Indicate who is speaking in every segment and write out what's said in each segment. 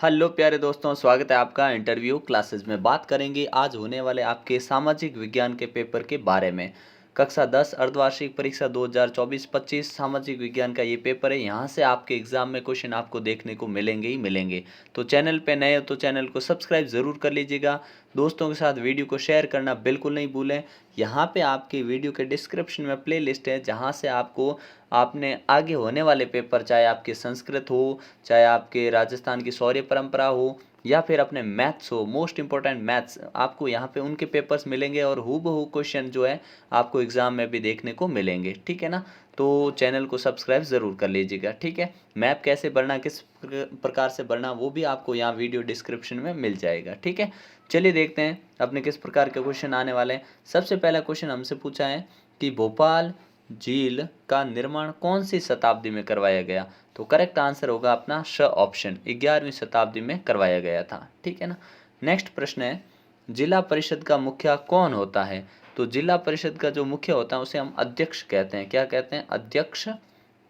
Speaker 1: Hello प्यारे दोस्तों, स्वागत है आपका इंटरव्यू क्लासेस में। बात करेंगे आज होने वाले आपके सामाजिक विज्ञान के पेपर के बारे में। कक्षा 10 अर्धवार्षिक परीक्षा 2024-25 सामाजिक विज्ञान का ये पेपर है। यहाँ से आपके एग्जाम में क्वेश्चन आपको देखने को मिलेंगे ही मिलेंगे। तो चैनल पे नए हो तो चैनल को सब्सक्राइब ज़रूर कर लीजिएगा। दोस्तों के साथ वीडियो को शेयर करना बिल्कुल नहीं भूलें। यहाँ पे आपकी वीडियो के डिस्क्रिप्शन में प्ले लिस्ट है, जहाँ से आपको आपने आगे होने वाले पेपर, चाहे आपके संस्कृत हो, चाहे आपके राजस्थान की शौर्य परंपरा हो, या फिर अपने मैथ्स हो, मोस्ट इंपॉर्टेंट मैथ्स, आपको यहाँ पे उनके पेपर्स मिलेंगे और हूबहू क्वेश्चन जो है आपको एग्जाम में भी देखने को मिलेंगे। ठीक है ना। तो चैनल को सब्सक्राइब ज़रूर कर लीजिएगा। ठीक है। मैप कैसे भरना, किस प्रकार से भरना, वो भी आपको यहाँ वीडियो डिस्क्रिप्शन में मिल जाएगा। ठीक है। चलिए देखते हैं अपने किस प्रकार के क्वेश्चन आने वाले हैं। सबसे पहला क्वेश्चन हमसे पूछा है कि भोपाल झील का निर्माण कौन सी शताब्दी में करवाया गया। तो करेक्ट आंसर होगा अपना श ऑप्शन, 11वीं शताब्दी में करवाया गया था। ठीक है ना। नेक्स्ट प्रश्न है, जिला परिषद का मुखिया कौन होता है। तो जिला परिषद का जो मुखिया होता है उसे हम अध्यक्ष कहते हैं। क्या कहते हैं? अध्यक्ष,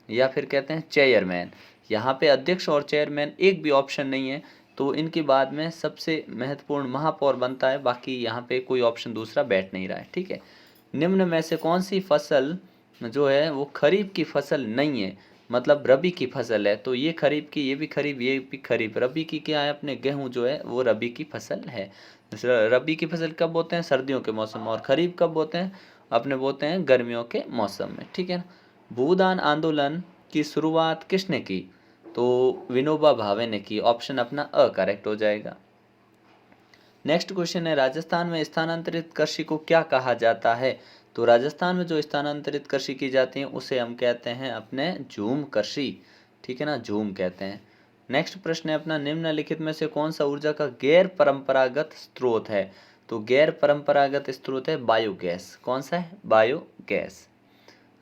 Speaker 1: या फिर कहते हैं चेयरमैन। यहाँ पे अध्यक्ष और चेयरमैन एक भी ऑप्शन नहीं है, तो इनके बाद में सबसे महत्वपूर्ण महापौर बनता है। बाकी यहाँ पे कोई ऑप्शन दूसरा बैठ नहीं रहा है। ठीक है। निम्न में से कौन सी फसल जो है वो खरीफ की फसल नहीं है, मतलब रबी की फसल है। तो ये खरीफ की, ये भी खरीफ, ये भी खरीफ। रबी की क्या है? अपने गेहूं जो है वो रबी की फसल है। रबी की फसल कब बोते हैं? सर्दियों के मौसम में। और खरीफ कब बोते हैं? अपने बोते हैं गर्मियों के मौसम में। ठीक है ना। भूदान आंदोलन की शुरुआत किसने की? तो विनोबा भावे ने की। ऑप्शन अपना अ करेक्ट हो जाएगा। नेक्स्ट क्वेश्चन है, राजस्थान में स्थानांतरित कृषि को क्या कहा जाता है। तो राजस्थान में जो स्थानांतरित कृषि की जाती है उसे हम कहते हैं अपने झूम कृषि। ठीक है ना, झूम कहते हैं। नेक्स्ट प्रश्न है अपना, निम्नलिखित में से कौन सा ऊर्जा का गैर परंपरागत स्रोत है। तो गैर परंपरागत स्रोत है बायोगैस। कौन सा है? बायोगैस।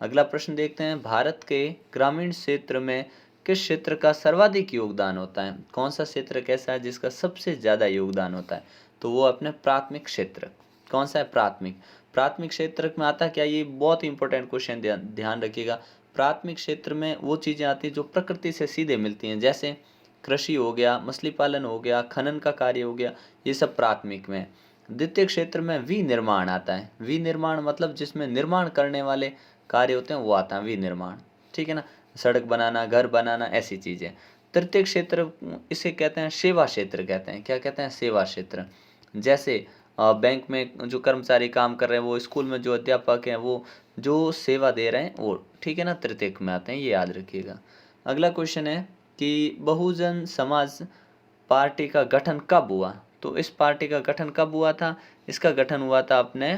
Speaker 1: अगला प्रश्न देखते हैं, भारत के ग्रामीण क्षेत्र में किस क्षेत्र का सर्वाधिक योगदान होता है। कौन सा क्षेत्र कैसा है जिसका सबसे ज़्यादा योगदान होता है। तो वो अपने प्राथमिक क्षेत्र। कौन सा है? प्राथमिक। प्राथमिक क्षेत्र में आता क्या? ये बहुत इंपॉर्टेंट क्वेश्चन, ध्यान रखिएगा। प्राथमिक क्षेत्र में वो चीज़ें आती हैं जो प्रकृति से सीधे मिलती हैं, जैसे कृषि हो गया, मछली पालन हो गया, खनन का कार्य हो गया, ये सब प्राथमिक में। द्वितीय क्षेत्र में विनिर्माण आता है। विनिर्माण मतलब जिसमें निर्माण करने वाले कार्य होते हैं वो आता है विनिर्माण। ठीक है ना। सड़क बनाना, घर बनाना, ऐसी चीज़ें। तृतीय क्षेत्र इसे कहते हैं सेवा क्षेत्र कहते हैं। क्या कहते हैं? सेवा क्षेत्र। जैसे बैंक में जो कर्मचारी काम कर रहे हैं, वो स्कूल में जो अध्यापक हैं, वो जो सेवा दे रहे हैं वो। ठीक है ना, तृतीय में आते हैं, ये याद रखिएगा। अगला क्वेश्चन है कि बहुजन समाज पार्टी का गठन कब हुआ। तो इस पार्टी का गठन कब हुआ था? इसका गठन हुआ था अपने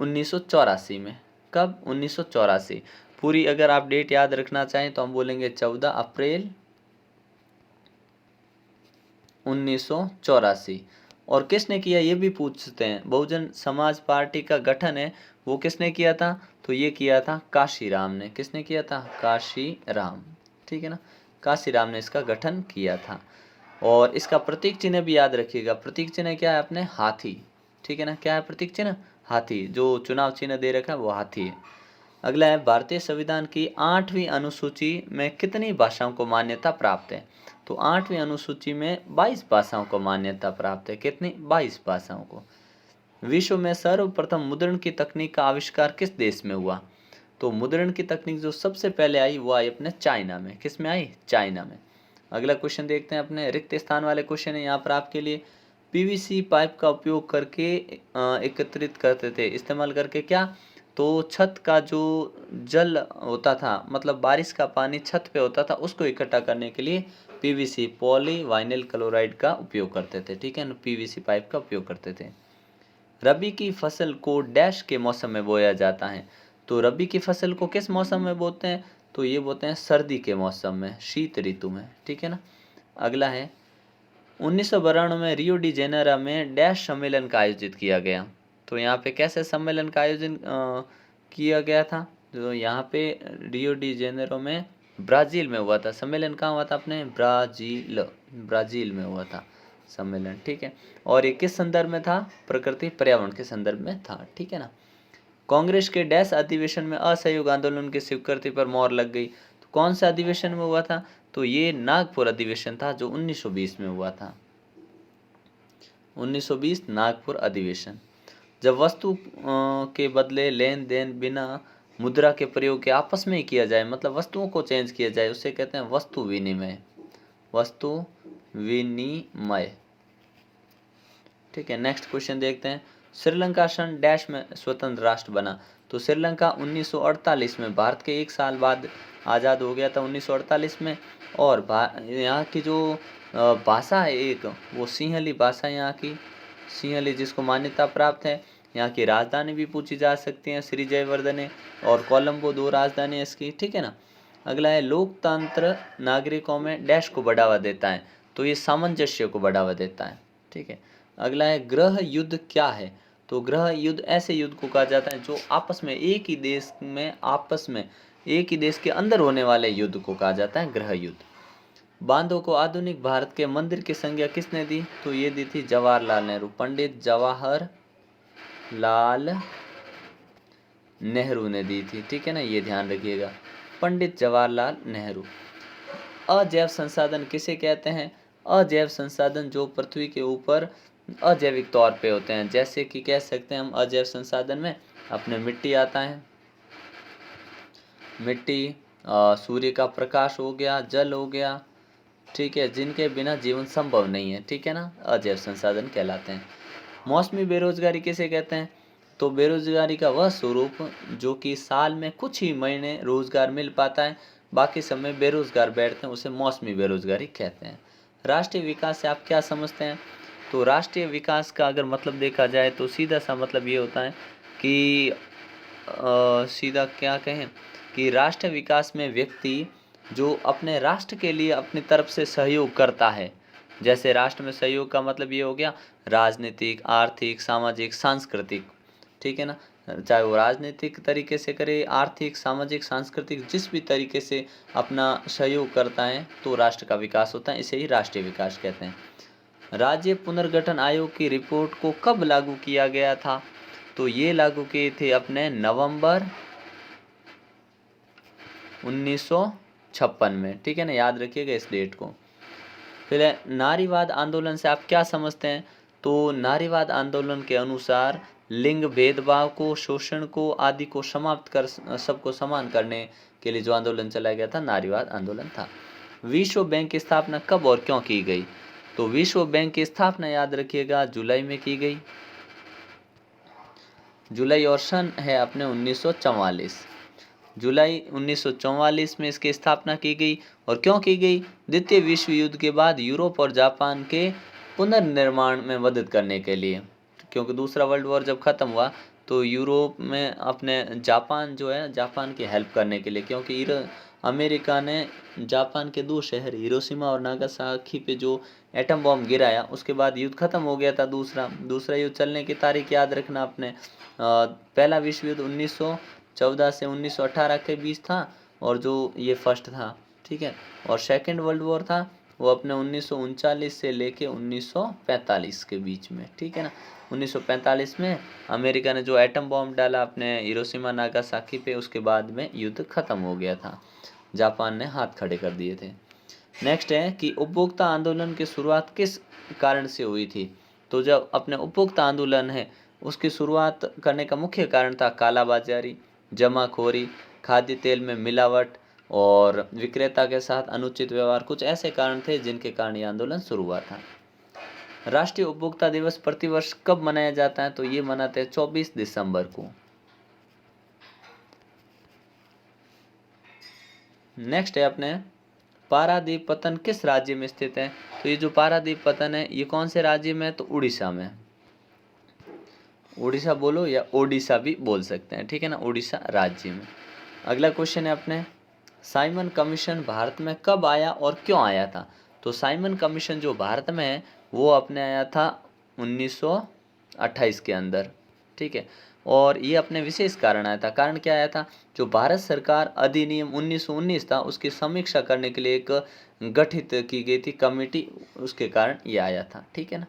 Speaker 1: 1984 में। कब? 1984। पूरी अगर आप डेट याद रखना चाहें तो हम बोलेंगे 14 अप्रैल 1984। और किसने किया ये भी पूछते हैं। बहुजन समाज पार्टी का गठन है वो किसने किया था? तो ये किया था काशीराम ने। किसने किया था? काशीराम। ठीक है ना, काशीराम ने इसका गठन किया था। और इसका प्रतीक चिन्ह भी याद रखिएगा। प्रतीक चिन्ह क्या है? अपने हाथी। ठीक है ना। क्या है प्रतीक चिन्ह? हाथी। जो चुनाव चिन्ह दे रखा है वो हाथी है। अगला है, भारतीय संविधान की 8वीं अनुसूची में कितनी भाषाओं को मान्यता प्राप्त है। तो 8वीं अनुसूची में 22 भाषाओं को मान्यता प्राप्त है। कितनी? 22 भाषाओं को। विश्व में सर्वप्रथम मुद्रण की तकनीक का आविष्कार किस देश में हुआ। तो मुद्रण की तकनीक जो सबसे पहले आई वो आई अपने चाइना में। किस में आई? चाइना में। अगला क्वेश्चन देखते हैं अपने रिक्त स्थान वाले क्वेश्चन है यहाँ पर आपके लिए। पीवीसी पाइप का उपयोग करके एकत्रित करते थे, इस्तेमाल करके। क्या? तो छत का जो जल होता था, मतलब बारिश का पानी छत पे होता था, उसको इकट्ठा करने के लिए पीवीसी पॉलीवाइनिल क्लोराइड का उपयोग करते थे। ठीक है ना, पीवीसी पाइप का उपयोग करते थे। रबी की फसल को डैश के मौसम में बोया जाता है। तो रबी की फसल को किस मौसम में बोते हैं? तो ये बोते हैं सर्दी के मौसम में, शीत ऋतु में। ठीक है ना। अगला है, 1992 में रियो डी जेनेरो में डैश सम्मेलन का आयोजित किया गया। तो यहाँ पे कैसे सम्मेलन का आयोजन किया गया था? तो यहाँ पे रियो डी जेनेरो में ब्राज़ील में हुआ था। सम्मेलन कहाँ हुआ था? अपने ब्राज़ील में हुआ था सम्मेलन। ठीक है। और ये किस संदर्भ में था? प्रकृति पर्यावरण के संदर्भ में था। ठीक है ना। कांग्रेस के डैश अधिवेशन में असहयोग आंदोलन की स्वीकृति पर मोहर लग गई। तो कौन सा अधिवेशन में हुआ था? तो ये नागपुर अधिवेशन था जो 1920 में हुआ था। 1920 नागपुर अधिवेशन। जब वस्तु के बदले लेन देन बिना मुद्रा के प्रयोग के आपस में ही किया जाए, मतलब वस्तुओं को चेंज किया जाए, उसे कहते हैं वस्तु विनिमय। वस्तु विनिमय। ठीक है, नेक्स्ट क्वेश्चन देखते हैं। श्रीलंका सन डैश में स्वतंत्र राष्ट्र बना। तो श्रीलंका 1948 में, भारत के एक साल बाद आज़ाद हो गया था 1948 में। और यहाँ की जो भाषा है एक, वो सिंहली भाषा यहाँ की, सिंहली जिसको मान्यता प्राप्त है। यहाँ की राजधानी भी पूछी जा सकती है, श्री जयवर्धने और कोलंबो, दो राजधानी इसकी। ठीक है ना। अगला है लोकतंत्र नागरिकों में डैश को बढ़ावा देता है। तो ये सामंजस्य को बढ़ावा देता है। ठीक है। अगला है गृह युद्ध क्या है। तो गृह युद्ध ऐसे युद्ध को कहा जाता है जो आपस में एक ही देश में, आपस में एक ही देश के अंदर होने वाले युद्ध को कहा जाता है गृह युद्ध। बांधों को आधुनिक भारत के मंदिर की संज्ञा किसने दी। तो ये दी थी जवाहरलाल नेहरू, पंडित जवाहरलाल नेहरू ने दी थी। ठीक है ना, ये ध्यान रखिएगा, पंडित जवाहरलाल नेहरू। अजैव संसाधन किसे कहते हैं। अजैव संसाधन जो पृथ्वी के ऊपर अजैविक तौर पे होते हैं, जैसे कि कह सकते हैं हम अजैव संसाधन में अपने मिट्टी आता है, मिट्टी, सूर्य का प्रकाश हो गया, जल हो गया। ठीक है, जिनके बिना जीवन संभव नहीं है। ठीक है ना, अजैव संसाधन कहलाते हैं। मौसमी बेरोजगारी किसे कहते हैं। तो बेरोजगारी का वह स्वरूप जो कि साल में कुछ ही महीने रोजगार मिल पाता है, बाकी समय बेरोजगार बैठते हैं, उसे मौसमी बेरोजगारी कहते हैं। राष्ट्रीय विकास से आप क्या समझते हैं। तो राष्ट्रीय विकास का अगर मतलब देखा जाए तो सीधा सा मतलब ये होता है कि सीधा क्या कहें कि राष्ट्र विकास में व्यक्ति जो अपने राष्ट्र के लिए अपनी तरफ से सहयोग करता है। जैसे राष्ट्र में सहयोग का मतलब ये हो गया राजनीतिक, आर्थिक, सामाजिक, सांस्कृतिक। ठीक है ना, चाहे वो राजनीतिक तरीके से करे, आर्थिक, सामाजिक, सांस्कृतिक, जिस भी तरीके से अपना सहयोग करता है तो राष्ट्र का विकास होता है। इसे ही राष्ट्रीय विकास कहते हैं। राज्य पुनर्गठन आयोग की रिपोर्ट को कब लागू किया गया था। तो ये लागू किए थे अपने नवंबर 1956 में। ठीक है ना, याद रखिएगा इस डेट को। फिर नारीवाद आंदोलन से आप क्या समझते हैं। तो नारीवाद आंदोलन के अनुसार लिंग भेदभाव को, शोषण को, आदि को समाप्त कर सबको समान करने के लिए जो आंदोलन चलाया गया था, नारीवाद आंदोलन था। विश्व बैंक की स्थापना कब और क्यों की गई। तो विश्व बैंक की स्थापना याद रखिएगा जुलाई में की गई, जुलाई, और सन है अपने 1944। जुलाई 1944 में इसकी स्थापना की गई। और क्यों की गई। द्वितीय विश्व युद्ध के बाद यूरोप और जापान के पुनर्निर्माण में मदद करने के लिए, क्योंकि दूसरा वर्ल्ड वॉर जब ख़त्म हुआ तो यूरोप में अपने जापान जो है, जापान की हेल्प करने के लिए, क्योंकि अमेरिका ने जापान के दो शहर हिरोशिमा और नागासाकी पे जो एटम बॉम्ब गिराया, उसके बाद युद्ध खत्म हो गया था। दूसरा युद्ध चलने की तारीख याद रखना अपने। पहला विश्व युद्ध 1914 से 1918 के बीच था, और जो ये फर्स्ट था। ठीक है, और सेकेंड वर्ल्ड वॉर था वो अपने 1939 से लेके 1945 के बीच में। ठीक है ना, 1945 में अमेरिका ने जो एटम बॉम्ब डाला अपने हिरोशिमा नागासाकी पे, उसके बाद में युद्ध खत्म हो गया था, जापान ने हाथ खड़े कर दिए थे। नेक्स्ट है कि उपभोक्ता आंदोलन की शुरुआत किस कारण से हुई थी। तो जब अपने उपभोक्ता आंदोलन है उसकी शुरुआत करने का मुख्य कारण था कालाबाजारी, जमाखोरी, खाद्य तेल में मिलावट और विक्रेता के साथ अनुचित व्यवहार। कुछ ऐसे कारण थे जिनके कारण यह आंदोलन शुरू हुआ था। राष्ट्रीय उपभोक्ता दिवस प्रतिवर्ष कब मनाया जाता है। तो ये मनाते हैं 24 दिसंबर को। नेक्स्ट है अपने पारादीप पतन किस राज्य में स्थित है। तो ये जो पारादीप पतन है ये कौन से राज्य में है। तो उड़ीसा में। उड़ीसा बोलो या ओडिशा भी बोल सकते हैं। ठीक है ना, उड़ीसा राज्य में। अगला क्वेश्चन है अपने साइमन कमीशन भारत में कब आया और क्यों आया था। तो साइमन कमीशन जो भारत में है वो अपने आया था 1928 के अंदर। ठीक है, और ये अपने विशेष कारण आया था। कारण क्या आया था, जो भारत सरकार अधिनियम 1919 था उसकी समीक्षा करने के लिए एक गठित की गई थी कमेटी, उसके कारण ये आया था। ठीक है ना।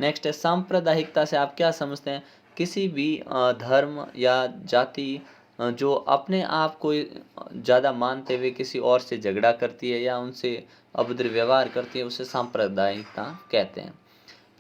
Speaker 1: नेक्स्ट है सांप्रदायिकता से आप क्या समझते हैं। किसी भी धर्म या जाति जो अपने आप को ज़्यादा मानते हुए किसी और से झगड़ा करती है या उनसे अभद्र व्यवहार करती है, उसे सांप्रदायिकता कहते हैं।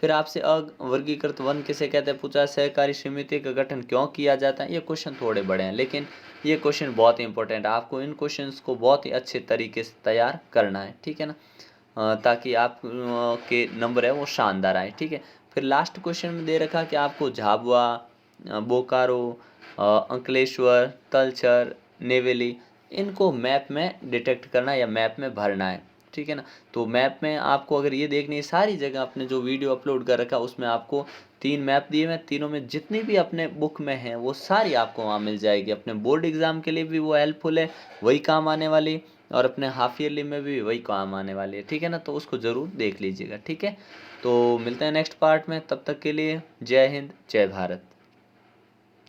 Speaker 1: फिर आपसे अवर्गीकृत वन किसे कहते हैं पूछा, सहकारी समिति का गठन क्यों किया जाता है। ये क्वेश्चन थोड़े बड़े हैं, लेकिन ये क्वेश्चन बहुत ही इंपॉर्टेंट है। आपको इन क्वेश्चंस को बहुत ही अच्छे तरीके से तैयार करना है, ठीक है ना, ताकि आप के नंबर है वो शानदार आए, ठीक है। फिर लास्ट क्वेश्चन में दे रखा कि आपको झाबुआ, बोकारो, अंकलेश्वर, तलचर, नेवेली, इनको मैप में डिटेक्ट करना या मैप में भरना है, ठीक है ना। तो मैप में आपको अगर ये देखनी है सारी जगह, अपने जो वीडियो अपलोड कर रखा है उसमें आपको 3 मैप दिए हुए हैं, तीनों में जितनी भी अपने बुक में हैं वो सारी आपको वहाँ मिल जाएगी। अपने बोर्ड एग्जाम के लिए भी वो हेल्पफुल है, वही काम आने वाली, और अपने हाफ ईयरली में भी वही काम आने वाली है, ठीक है ना। तो उसको ज़रूर देख लीजिएगा, ठीक है। तो मिलते हैं नेक्स्ट पार्ट में, तब तक के लिए जय हिंद, जय भारत।